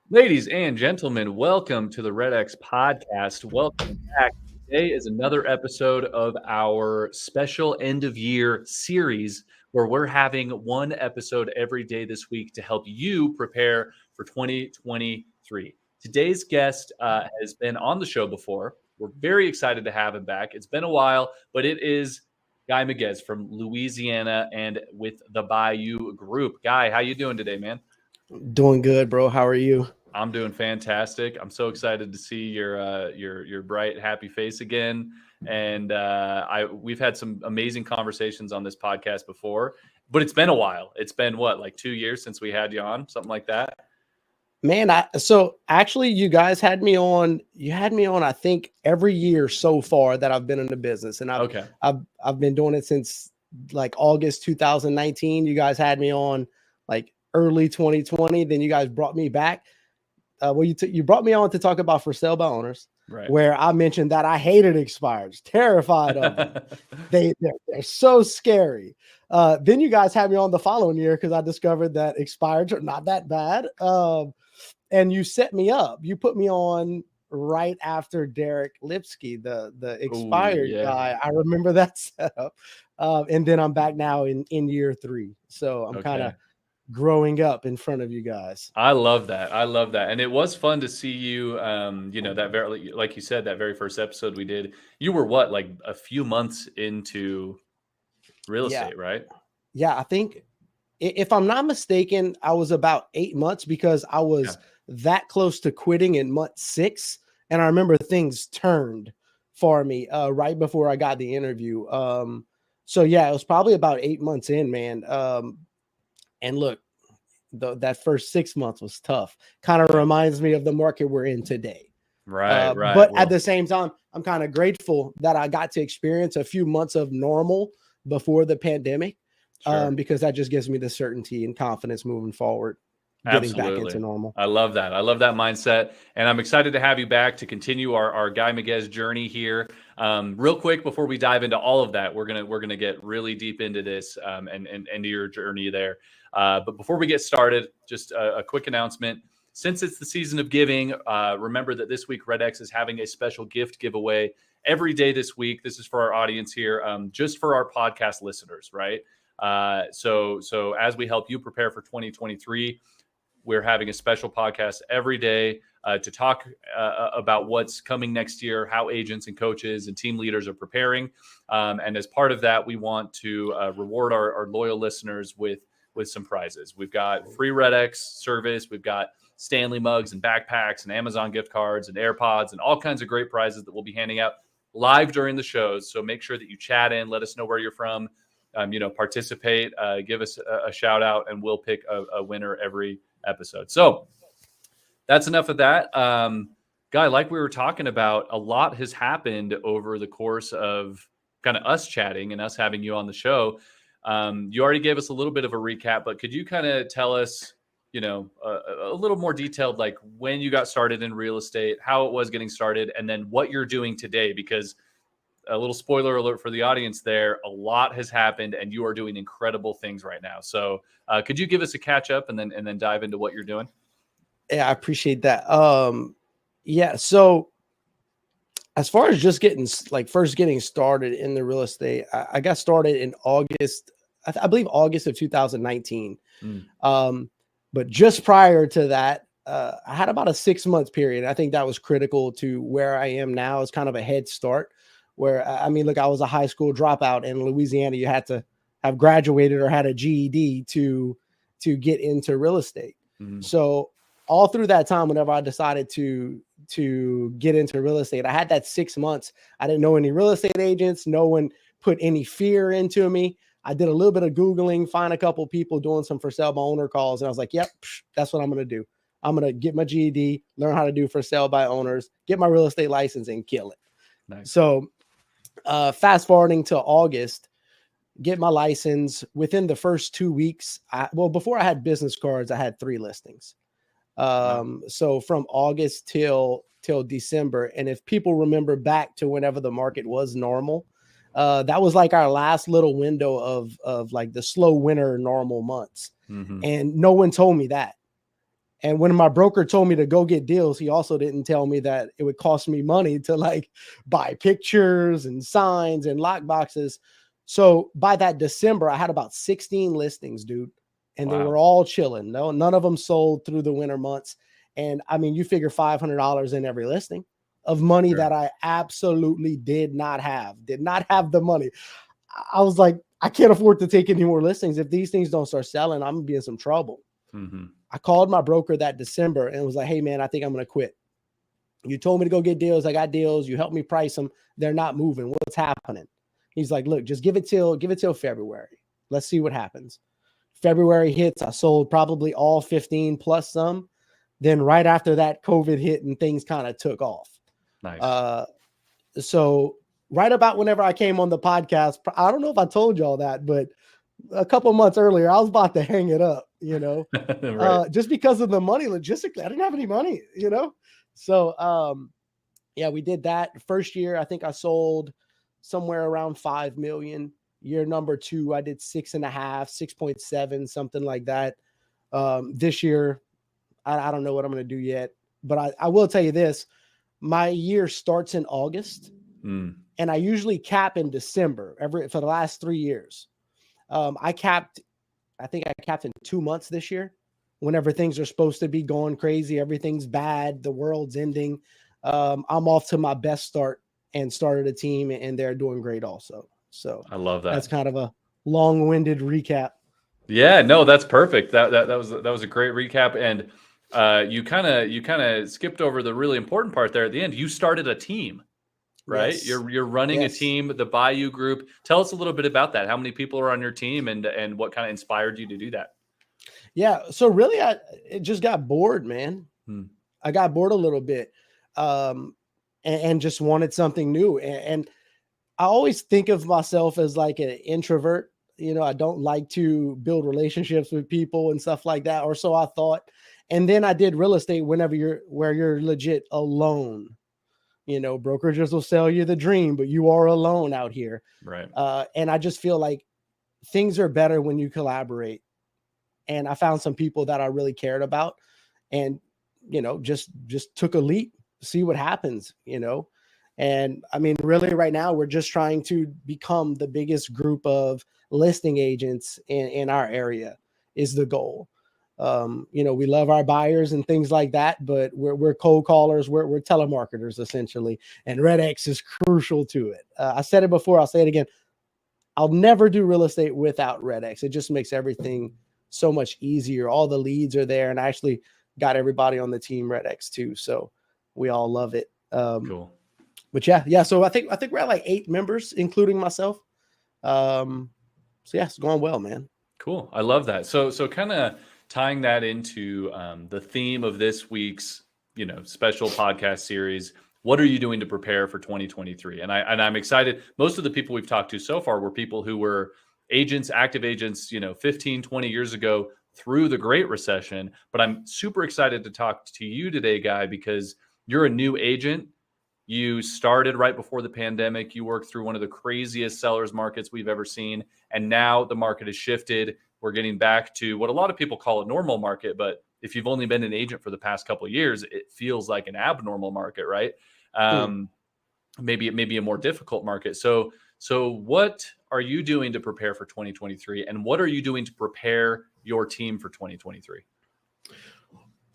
Ladies and gentlemen, welcome to the REDX podcast. Welcome back. Today is another episode of our special end of year series where we're having one episode every day this week to help you prepare for 2023. Today's guest has been on the show before. We're very excited to have him back. It's been a while, but it is Guy Migues from Louisiana and with the Bayou Group. Guy, how you doing today, man? Doing good, bro. How are you? I'm doing fantastic. I'm so excited to see your bright, happy face again. And we've had some amazing conversations on this podcast before, but it's been a while. It's been what, like 2 years since we had you on, something like that. Man, so actually you guys had me on. You had me on, I think, every year so far that I've been in the business. And I've been doing it since like August 2019. You guys had me on like early 2020. Then you guys brought me back. You brought me on to talk about for sale by owners, right, where I mentioned that I hated expireds, terrified of them. They're so scary. Then you guys had me on the following year because I discovered that expireds are not that bad. And you set me up. You put me on right after Derek Lipsky, the expired guy. I remember that setup. And then I'm back now in year 3. So I'm kind of growing up in front of you guys. I love that. And it was fun to see you, that very, like you said, that very first episode we did, you were what, like a few months into real estate, right? Yeah. I think if I'm not mistaken, I was about 8 months because I was that close to quitting in month 6. And I remember things turned for me right before I got the interview. So yeah, it was probably about 8 months in, man. And look, that first 6 months was tough. Kind of reminds me of the market we're in today. Right. But at the same time, I'm kind of grateful that I got to experience a few months of normal before the pandemic, because that just gives me the certainty and confidence moving forward, getting back into normal. I love that. I love that mindset. And I'm excited to have you back to continue our Guy Migues journey here. Real quick, before we dive into all of that, we're gonna get really deep into this and into your journey there. But before we get started, just a quick announcement. Since it's the season of giving, remember that this week REDX is having a special gift giveaway every day this week. This is for our audience here, just for our podcast listeners, right? So as we help you prepare for 2023, we're having a special podcast every day to talk about what's coming next year, how agents and coaches and team leaders are preparing. And as part of that, we want to reward our loyal listeners with some prizes. We've got free REDX service. We've got Stanley mugs and backpacks and Amazon gift cards and AirPods and all kinds of great prizes that we'll be handing out live during the shows. So make sure that you chat in, let us know where you're from, participate, give us a shout out, and we'll pick a winner every episode. So that's enough of that. Guy, like we were talking about, a lot has happened over the course of kind of us chatting and us having you on the show. You already gave us a little bit of a recap, but could you kind of tell us, a little more detailed, like when you got started in real estate, how it was getting started, and then what you're doing today? Because a little spoiler alert for the audience there, a lot has happened and you are doing incredible things right now. So could you give us a catch up and then dive into what you're doing? Yeah, I appreciate that. So as far as just first getting started in the real estate, I got started in August, I believe August of 2019. But just prior to that, I had about a 6-month period. I think that was critical to where I am now. It's kind of a head start where, I was a high school dropout in Louisiana. You had to have graduated or had a GED to get into real estate. So all through that time, whenever I decided to get into real estate, I had that 6 months. I didn't know any real estate agents. No one put any fear into me. I did a little bit of Googling, find a couple people doing some for sale by owner calls. And I was like, yep, that's what I'm going to do. I'm going to get my GED, learn how to do for sale by owners, get my real estate license and kill it. Nice. So fast forwarding to August, get my license. Within the first 2 weeks, before I had business cards, I had 3 listings. So from August till December. And if people remember back to whenever the market was normal, that was like our last little window of like the slow winter normal months. And no one told me that. And when my broker told me to go get deals, he also didn't tell me that it would cost me money to like buy pictures and signs and lock boxes. So by that December, I had about 16 listings, dude, and they were all chilling. No, none of them sold through the winter months. And I mean, you figure $500 in every listing of money that I absolutely did not have the money. I was like, I can't afford to take any more listings. If these things don't start selling, I'm gonna be in some trouble. I called my broker that December and was like, hey man, I think I'm going to quit. You told me to go get deals. I got deals. You helped me price them. They're not moving. What's happening? He's like, look, just give it till February. Let's see what happens. February hits. I sold probably all 15 plus some. Then right after that, COVID hit and things kind of took off. Nice. So right about whenever I came on the podcast, I don't know if I told y'all that, but a couple months earlier, I was about to hang it up, you know, right. Just because of the money. Logistically, I didn't have any money, you know? So, yeah, we did that. First year, I think I sold somewhere around 5 million. Year number 2, I did 6.5, 6.7, something like that. This year, I don't know what I'm going to do yet, but I will tell you this. My year starts in August, and I usually cap in December for the last 3 years. I think I capped in 2 months this year, whenever things are supposed to be going crazy. Everything's bad. The world's ending. I'm off to my best start and started a team, and they're doing great also. So I love that. That's kind of a long-winded recap. Yeah, no, that's perfect. That was a great recap. And you kind of skipped over the really important part there at the end. You started a team. Right. Yes. You're running a team, the Bayou Group. Tell us a little bit about that. How many people are on your team and what kind of inspired you to do that? Yeah. So really, it just got bored, man. I got bored a little bit and just wanted something new. And I always think of myself as like an introvert. You know, I don't like to build relationships with people and stuff like that. Or so I thought. And then I did real estate where you're legit alone. You know, brokerages will sell you the dream, but you are alone out here. Right. And I just feel like things are better when you collaborate. And I found some people that I really cared about and, you know, just took a leap, see what happens, you know? And I mean, really right now, we're just trying to become the biggest group of listing agents in our area is the goal. You know, we love our buyers and things like that, but we're cold callers. We're telemarketers essentially. And REDX is crucial to it. I said it before. I'll say it again. I'll never do real estate without REDX. It just makes everything so much easier. All the leads are there, and I actually got everybody on the team REDX too. So we all love it. Cool. But yeah. So I think we're at like 8 members, including myself. So yeah, it's going well, man. Cool. I love that. So kind of tying that into the theme of this week's, you know, special podcast series. What are you doing to prepare for 2023? And I'm excited. Most of the people we've talked to so far were people who were agents, active agents, you know, 15, 20 years ago through the Great Recession. But I'm super excited to talk to you today, Guy, because you're a new agent. You started right before the pandemic. You worked through one of the craziest sellers markets we've ever seen. And now the market has shifted. We're getting back to what a lot of people call a normal market. But if you've only been an agent for the past couple of years, it feels like an abnormal market, right? Maybe a more difficult market. So what are you doing to prepare for 2023? And what are you doing to prepare your team for 2023?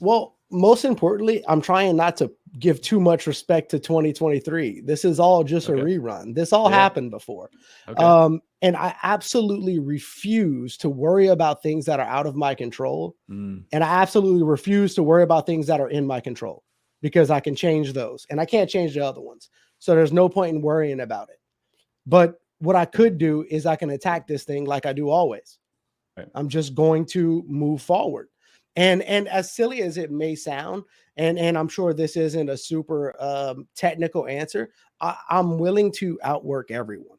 Well, most importantly, I'm trying not to give too much respect to 2023. This is all just a rerun. This all happened before. And I absolutely refuse to worry about things that are out of my control. And I absolutely refuse to worry about things that are in my control because I can change those and I can't change the other ones. So there's no point in worrying about it. But what I could do is I can attack this thing like I do always. Right. I'm just going to move forward. And as silly as it may sound, and I'm sure this isn't a super technical answer, I'm willing to outwork everyone.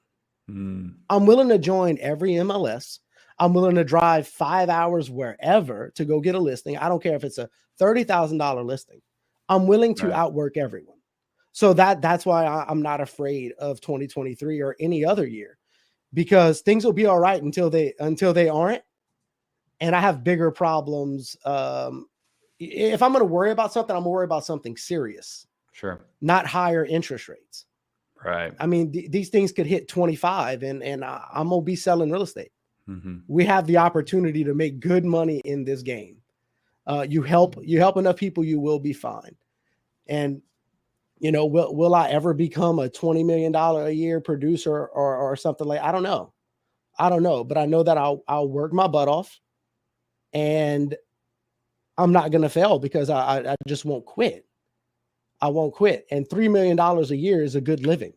I'm willing to join every MLS. I'm willing to drive 5 hours wherever to go get a listing. I don't care if it's a $30,000 listing. I'm willing to outwork everyone. So that's why I'm not afraid of 2023 or any other year, because things will be all right until they aren't. And I have bigger problems, if I'm going to worry about something, I'm going to worry about something serious, Sure. not higher interest rates. Right. I mean, these things could hit 25 and I'm going to be selling real estate. Mm-hmm. We have the opportunity to make good money in this game. You help enough people, you will be fine. And, you know, will I ever become a $20 million a year producer or something like, I don't know, but I know that I'll work my butt off and I'm not going to fail because I just won't quit. I won't quit. And $3 million a year is a good living.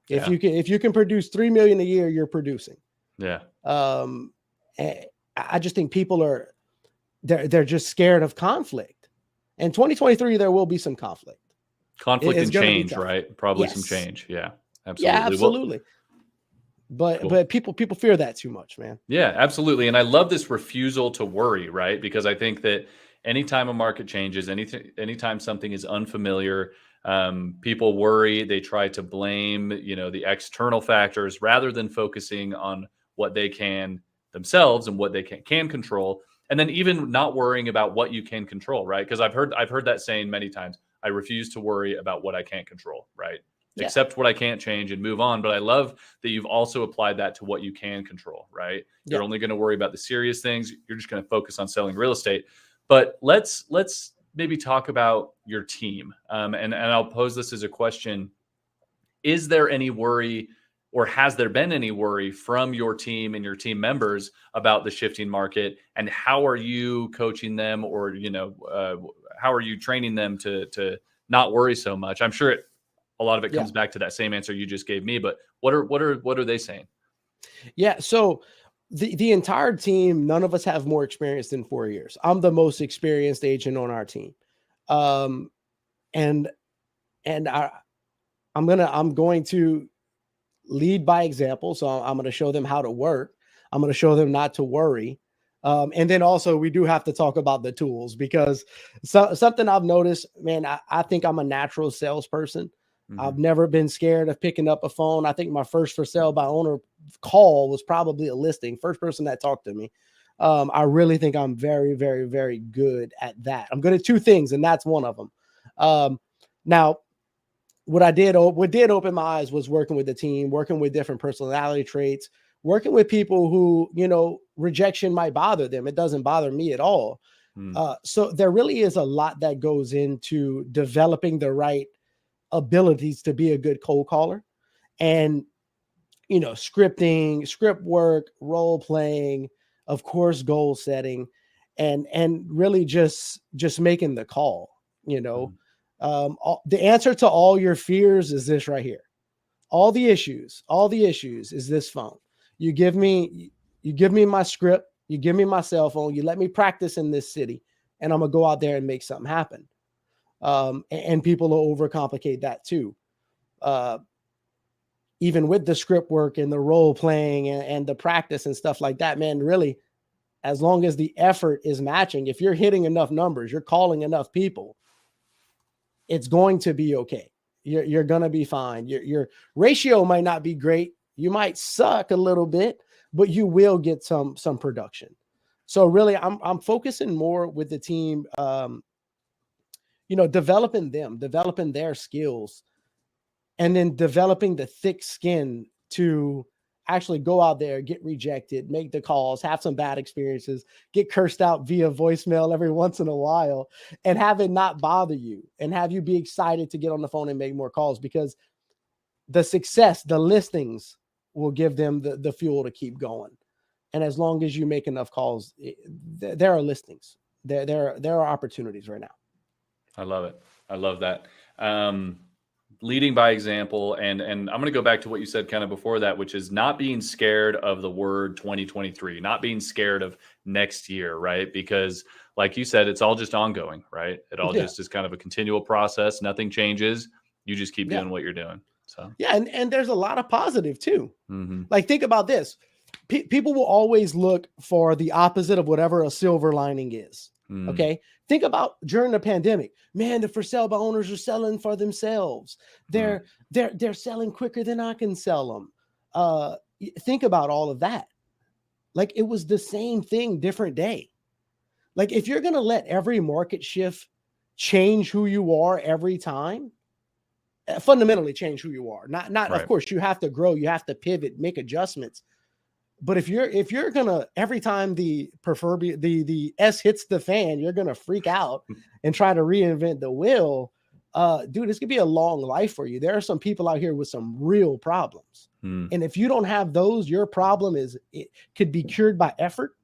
If you can produce $3 million a year, you're producing. Yeah. I just think people they're just scared of conflict. In 2023, there will be some conflict. Conflict and change, right? Probably some change. Yeah, absolutely. Yeah, absolutely. But people fear that too much, man. Yeah, absolutely. And I love this refusal to worry, right? Because I think that anytime a market changes, anytime something is unfamiliar, people worry. They try to blame, the external factors rather than focusing on what they can themselves and what they can control. And then even not worrying about what you can control, right? Because I've heard that saying many times. I refuse to worry about what I can't control, right? Yeah. Accept what I can't change and move on. But I love that you've also applied that to what you can control, right? Yeah. You're only going to worry about the serious things. You're just going to focus on selling real estate. But let's maybe talk about your team. And I'll pose this as a question. Is there any worry, or has there been any worry from your team and your team members about the shifting market? And how are you coaching them, or how are you training them to not worry so much? I'm sure a lot of it comes back to that same answer you just gave me. But what are they saying? Yeah. So the entire team, none of us have more experience than 4 years. I'm the most experienced agent on our team, and I'm going to lead by example. So I'm going to show them how to work. I'm going to show them not to worry. And then also we do have to talk about the tools, because something I've noticed, man, I think I'm a natural salesperson. Mm-hmm. I've never been scared of picking up a phone. I think my first for sale by owner call was probably a listing. First person that talked to me. I really think I'm very, very, very good at that. I'm good at two things, and that's one of them. Now, what did open my eyes was working with the team, working with different personality traits, working with people who, rejection might bother them. It doesn't bother me at all. So there really is a lot that goes into developing the right abilities to be a good cold caller, and, scripting, script work, role playing, of course, goal setting, and really just making the call, the answer to all your fears is this right here. All the issues is this phone. You give me my script, you give me my cell phone, you let me practice in this city, and I'm gonna go out there and make something happen. And people will overcomplicate that too. Even with the script work and the role playing and the practice and stuff like that, man, really, as long as the effort is matching, if you're hitting enough numbers, you're calling enough people, it's going to be okay. You're going to be fine. Your ratio might not be great. You might suck a little bit, but you will get some production. So really, I'm focusing more with the team, developing their skills, and then developing the thick skin to actually go out there, get rejected, make the calls, have some bad experiences, get cursed out via voicemail every once in a while, and have it not bother you, and have you be excited to get on the phone and make more calls, because the success, the listings will give them the fuel to keep going. And as long as you make enough calls, there are listings. There are opportunities right now. I love it. I love that. Leading by example. And I'm going to go back to what you said kind of before that, which is not being scared of the word 2023, not being scared of next year, right? Because like you said, it's all just ongoing, right? It all just is kind of a continual process. Nothing changes. You just keep doing what you're doing. So, and there's a lot of positive too. Mm-hmm. Like, think about this. People will always look for the opposite of whatever a silver lining is. Okay. Think about during the pandemic, man, the for sale by owners are selling for themselves. They're selling quicker than I can sell them. Think about all of that. Like, it was the same thing, different day. Like if you're going to let every market shift change who you are every time, fundamentally change who you are. Not Right. Of course you have to grow, you have to pivot, make adjustments. But if you're gonna, every time the S hits the fan, you're gonna freak out and try to reinvent the wheel, dude, this could be a long life for you. There are some people out here with some real problems. And if you don't have those, your problem it could be cured by effort.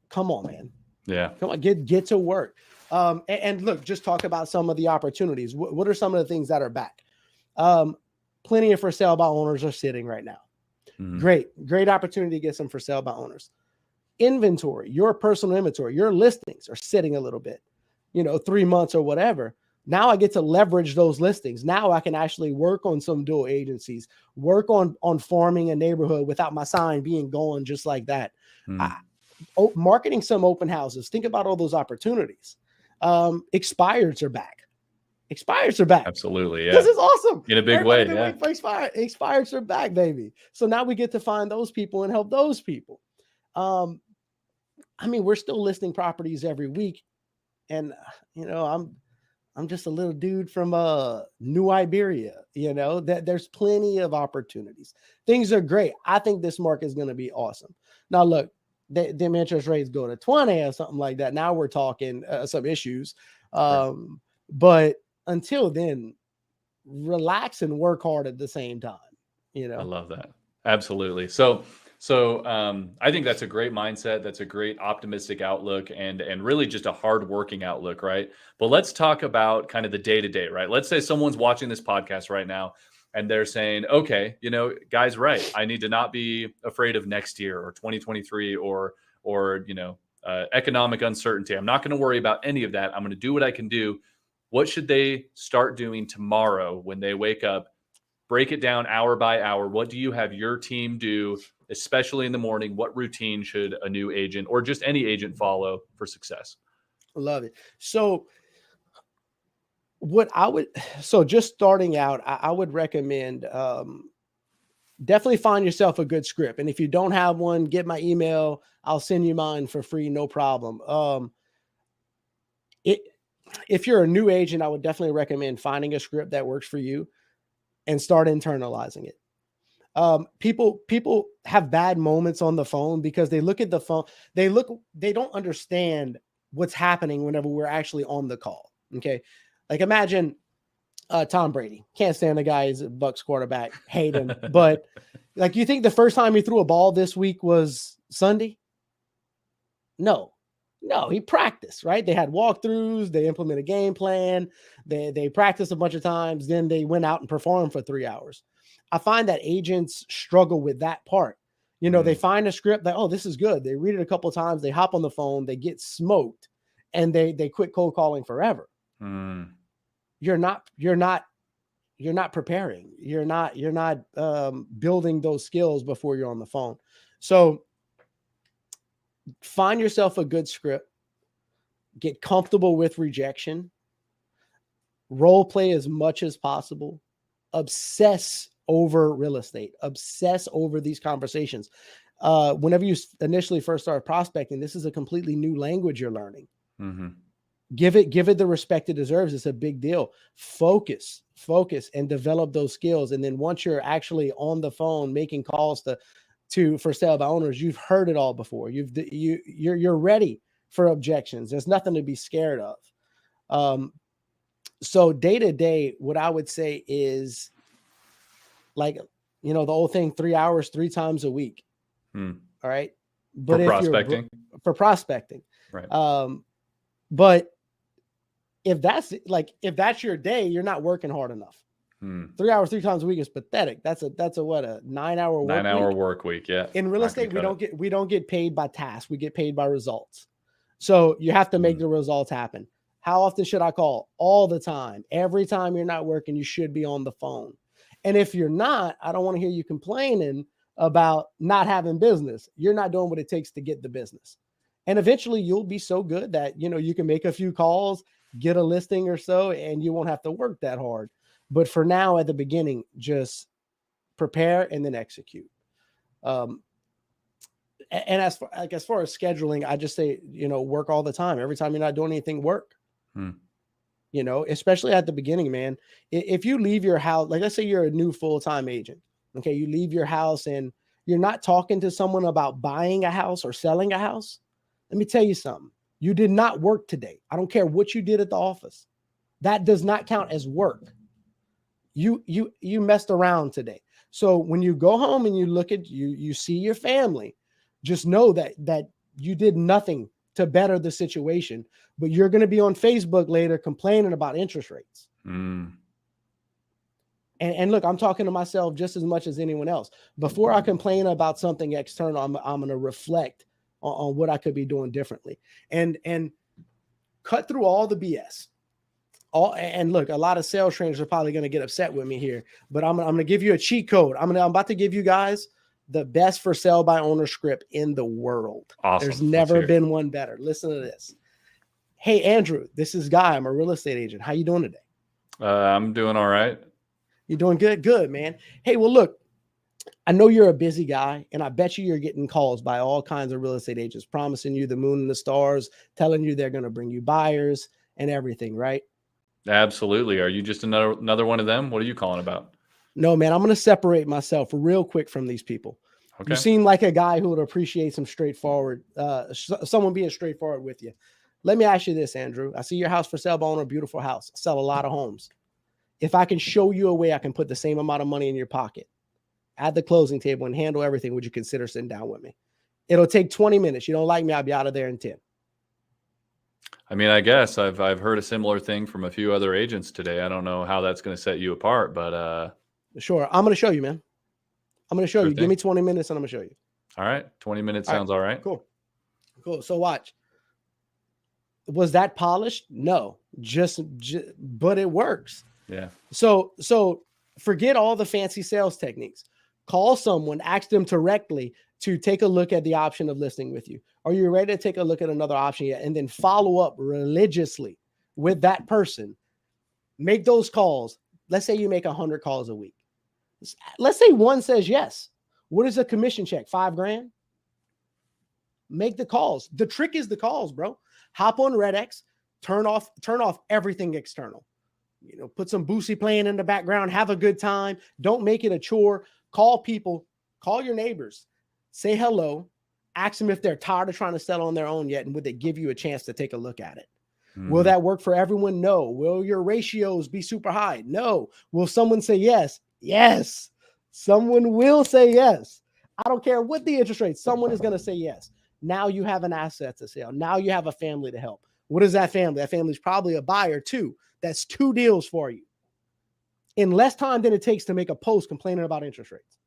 Come on, man. Yeah. Come on, get to work. And look, just talk about some of the opportunities. What are some of the things that are back? Plenty of for sale by owners are sitting right now. Great opportunity to get some for sale by owners. Inventory, your personal inventory, your listings are sitting a little bit, 3 months or whatever. Now I get to leverage those listings. Now I can actually work on some dual agencies, work on farming a neighborhood without my sign being gone just like that. Marketing some open houses. Think about all those opportunities. Expireds are back. Expireds are back. Absolutely. Yeah. This is awesome. In a big way. Yeah. Expireds are back, baby. So now we get to find those people and help those people. I mean, we're still listing properties every week. And, I'm just a little dude from New Iberia, that there's plenty of opportunities. Things are great. I think this market is going to be awesome. Now, look, them interest rates go to 20 or something like that. Now we're talking some issues. But until then, relax and work hard at the same time. I love that. Absolutely. So I think that's a great mindset. That's a great optimistic outlook and really just a hardworking outlook, right? But let's talk about kind of the day-to-day, right? Let's say someone's watching this podcast right now and they're saying, okay, Guy's right. I need to not be afraid of next year or 2023 or economic uncertainty. I'm not going to worry about any of that. I'm going to do what I can do. What should they start doing tomorrow when they wake up? Break it down hour by hour. What do you have your team do, especially in the morning? What routine should a new agent or just any agent follow for success? Love it. So just starting out, I would recommend definitely find yourself a good script. And if you don't have one, get my email. I'll send you mine for free. No problem. If you're a new agent, I would definitely recommend finding a script that works for you and start internalizing it. People have bad moments on the phone because they look at the phone. They don't understand what's happening whenever we're actually on the call. Okay. Like imagine Tom Brady. Can't stand the guy. He's a Bucs quarterback. Hate him. But like, you think the first time he threw a ball this week was Sunday? No, he practiced, right? They had walkthroughs. They implemented a game plan. They practiced a bunch of times. Then they went out and performed for 3 hours. I find that agents struggle with that part. They find a script that, oh, this is good. They read it a couple of times. They hop on the phone. They get smoked, and they quit cold calling forever. You're not preparing. You're not building those skills before you're on the phone. So find yourself a good script, get comfortable with rejection, role play as much as possible, obsess over real estate, obsess over these conversations. Whenever you initially first start prospecting, this is a completely new language you're learning. Give it the respect it deserves. It's a big deal. Focus and develop those skills. And then once you're actually on the phone making calls to for sale by owners, you've heard it all before. You're ready for objections. There's nothing to be scared of. So day to day, what I would say is like, the old thing, 3 hours, 3 times a week. All right. But for prospecting, right. But if that's your day, you're not working hard enough. 3 hours, 3 times a week is pathetic. That's a 9-hour work week. Yeah. In real estate, we don't get paid by tasks. We get paid by results. So you have to make the results happen. How often should I call? All the time. Every time you're not working, you should be on the phone. And if you're not, I don't want to hear you complaining about not having business. You're not doing what it takes to get the business. And eventually you'll be so good that, you can make a few calls, get a listing or so, and you won't have to work that hard. But for now, at the beginning, just prepare and then execute. And as far as scheduling, I just say, work all the time. Every time you're not doing anything, work. Especially at the beginning, man. If you leave your house, like let's say you're a new full-time agent, okay, you leave your house and you're not talking to someone about buying a house or selling a house. Let me tell you something. You did not work today. I don't care what you did at the office. That does not count as work. You messed around today. So when you go home and you look at you see your family, just know that you did nothing to better the situation, but you're going to be on Facebook later complaining about interest rates. And look, I'm talking to myself just as much as anyone else. Before I complain about something external, I'm going to reflect on what I could be doing differently and cut through all the BS. And look, a lot of sales trainers are probably going to get upset with me here, but I'm going to give you a cheat code. I'm about to give you guys the best for sale by owner script in the world. Awesome. There's never been one better. Listen to this. Hey, Andrew, this is Guy. I'm a real estate agent. How you doing today? I'm doing all right. You're doing good? Good, man. Hey, well, look, I know you're a busy guy, and I bet you're getting calls by all kinds of real estate agents promising you the moon and the stars, telling you they're going to bring you buyers and everything, right? Absolutely. Are you just another one of them? What are you calling about? No, man, I'm going to separate myself real quick from these people. Okay. You seem like a guy who would appreciate some straightforward, someone being straightforward with you. Let me ask you this, Andrew. I see your house for sale by owner, beautiful house. I sell a lot of homes. If I can show you a way I can put the same amount of money in your pocket at the closing table and handle everything, would you consider sitting down with me? It'll take 20 minutes. You don't like me, I'll be out of there in 10. I mean, I guess I've heard a similar thing from a few other agents today. I don't know how that's going to set you apart, but sure. I'm going to show you, man. I'm going to show you. Give me 20 minutes and I'm going to show you. All right. 20 minutes sounds all right. Cool. So watch. Was that polished? No, just but it works. Yeah. So forget all the fancy sales techniques. Call someone, ask them directly to take a look at the option of listing with you. Are you ready to take a look at another option yet? And then follow up religiously with that person. Make those calls. Let's say you make 100 calls a week. Let's say one says yes. What is a commission check? $5,000? Make the calls. The trick is the calls, bro. Hop on REDX, turn off everything external. Put some Boosie playing in the background, have a good time. Don't make it a chore. Call people, call your neighbors, say hello, ask them if they're tired of trying to sell on their own yet, and would they give you a chance to take a look at it? Will that work for everyone? No. Will your ratios be super high? No. Will someone say yes? Yes. Someone will say yes. I don't care what the interest rate, someone is going to say yes. Now you have an asset to sell. Now you have a family to help. What is that family? That family is probably a buyer too. That's 2 deals for you in less time than it takes to make a post complaining about interest rates.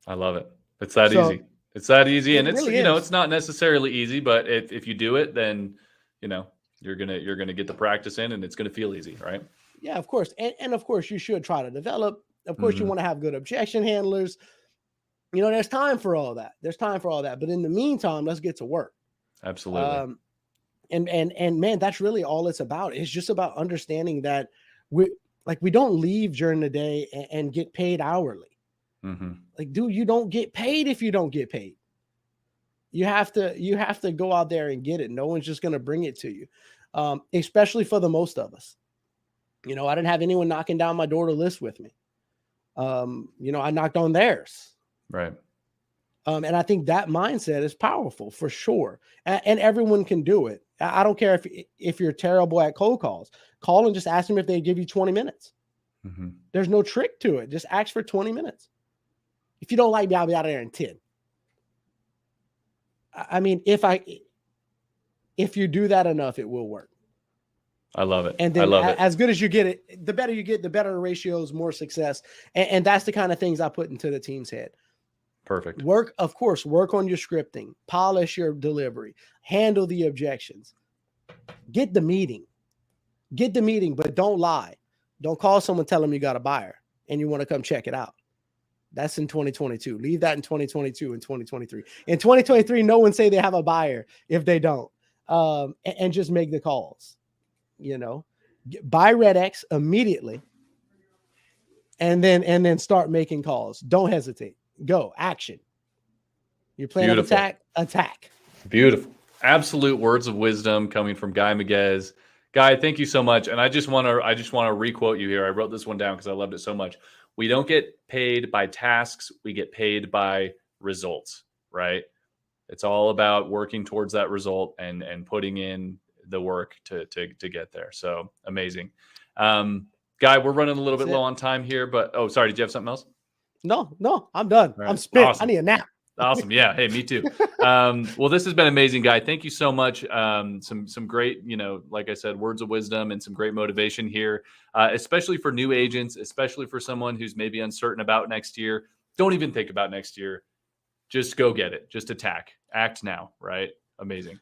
I love it. It's that easy. It's that easy. And it's, really it's not necessarily easy, but if you do it, then, you're going to get the practice in and it's going to feel easy. Right. Yeah, of course. And of course you should try to develop. Of course you want to have good objection handlers. There's time for all that. But in the meantime, let's get to work. Absolutely. And man, that's really all it's about. It's just about understanding that we don't leave during the day and get paid hourly. Like, dude, you don't get paid if you don't get paid. You have to go out there and get it. No one's just going to bring it to you. Especially for the most of us. I didn't have anyone knocking down my door to list with me. I knocked on theirs. Right. And I think that mindset is powerful for sure. And everyone can do it. I don't care if you're terrible at cold calls. Call and just ask them if they give you 20 minutes. There's no trick to it. Just ask for 20 minutes. If you don't like me, I'll be out of there in 10. I mean, if you do that enough, it will work. I love it. And then as good as you get it, the better you get, the better the ratios, more success. And that's the kind of things I put into the team's head. Perfect. Work on your scripting, polish your delivery, handle the objections, get the meeting, but don't lie. Don't call someone, tell them you got a buyer and you want to come check it out. That's in 2022. Leave that in 2022 and 2023. In 2023, no one say they have a buyer if they don't. And just make the calls, buy REDX immediately and then start making calls. Don't hesitate. Go action. Your plan of attack, attack. Beautiful. Absolute words of wisdom coming from Guy Migues. Guy, thank you so much. And I just want to requote you here. I wrote this one down because I loved it so much. We don't get paid by tasks. We get paid by results, right? It's all about working towards that result and putting in the work to get there. So amazing. Guy, we're running a little bit low on time here, but sorry, did you have something else? No, I'm done. Right. I'm spent. Awesome. I need a nap. Awesome. Yeah. Hey, me too. Well, this has been amazing, Guy. Thank you so much. Some great, like I said, words of wisdom and some great motivation here, especially for new agents, especially for someone who's maybe uncertain about next year. Don't even think about next year. Just go get it. Just attack. Act now. Right. Amazing.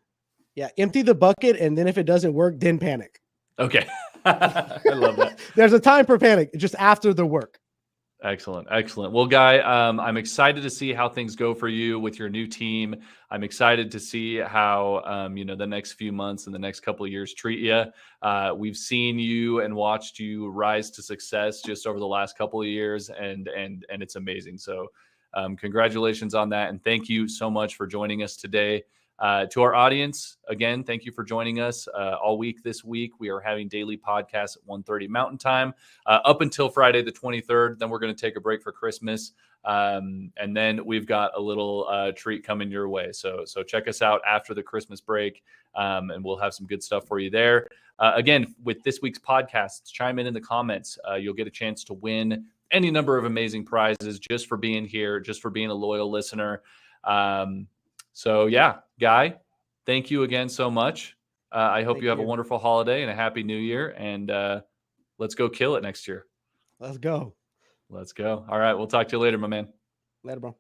Yeah. Empty the bucket. And then if it doesn't work, then panic. Okay. I love that. There's a time for panic just after the work. Excellent. Well, Guy, I'm excited to see how things go for you with your new team. I'm excited to see how, the next few months and the next couple of years treat you. We've seen you and watched you rise to success just over the last couple of years, and it's amazing. So congratulations on that. And thank you so much for joining us today. To our audience, again, thank you for joining us all week this week. We are having daily podcasts at 1:30 Mountain Time up until Friday the 23rd. Then we're going to take a break for Christmas. And then we've got a little treat coming your way. So check us out after the Christmas break, and we'll have some good stuff for you there. Again, with this week's podcasts, chime in the comments. You'll get a chance to win any number of amazing prizes just for being here, just for being a loyal listener. So yeah, Guy, thank you again so much. I hope you have a wonderful holiday and a happy new year, and let's go kill it next year. Let's go. All right. We'll talk to you later, my man. Later, bro.